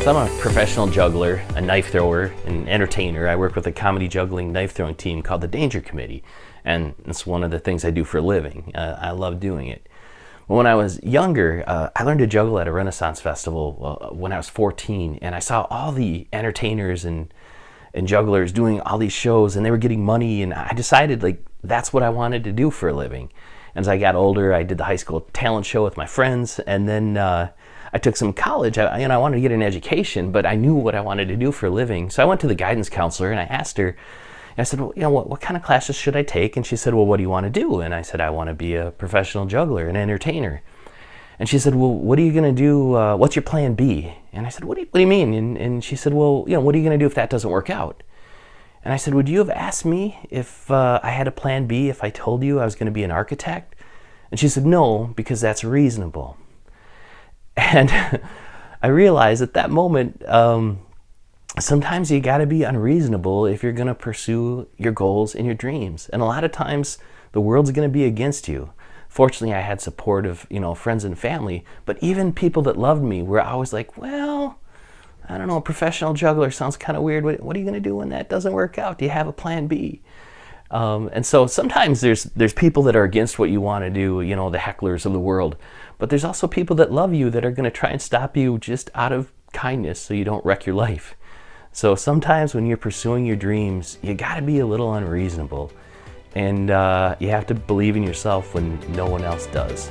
So I'm a professional juggler, a knife thrower, an entertainer. I work with a comedy juggling knife throwing team called the Danger Committee, and it's one of the things I do for a living. I love doing it. When I was younger, I learned to juggle at a Renaissance festival when I was 14, and I saw all the entertainers and jugglers doing all these shows, and they were getting money, and I decided that's what I wanted to do for a living. As I got older, I did the high school talent show with my friends, and then I took some college. I wanted to get an education, but I knew what I wanted to do for a living. So I went to the guidance counselor and I asked her, I said, well, what kind of classes should I take? And she said, well, what do you want to do? And I said, I want to be a professional juggler, an entertainer. And she said, well, what are you going to do? What's your plan B? And I said, what do you mean? And she said, well, what are you going to do if that doesn't work out? And I said, would you have asked me if I had a plan B if I told you I was going to be an architect? And she said, no, because that's reasonable. And I realized at that moment, sometimes you got to be unreasonable if you're going to pursue your goals and your dreams. And a lot of times the world's going to be against you. Fortunately, I had support of, friends and family, but even people that loved me were always like, well, I don't know, a professional juggler sounds kind of weird. What are you going to do when that doesn't work out? Do you have a plan B? And so sometimes there's people that are against what you want to do, the hecklers of the world. But there's also people that love you that are going to try and stop you just out of kindness so you don't wreck your life. So sometimes when you're pursuing your dreams, you got to be a little unreasonable. And you have to believe in yourself when no one else does.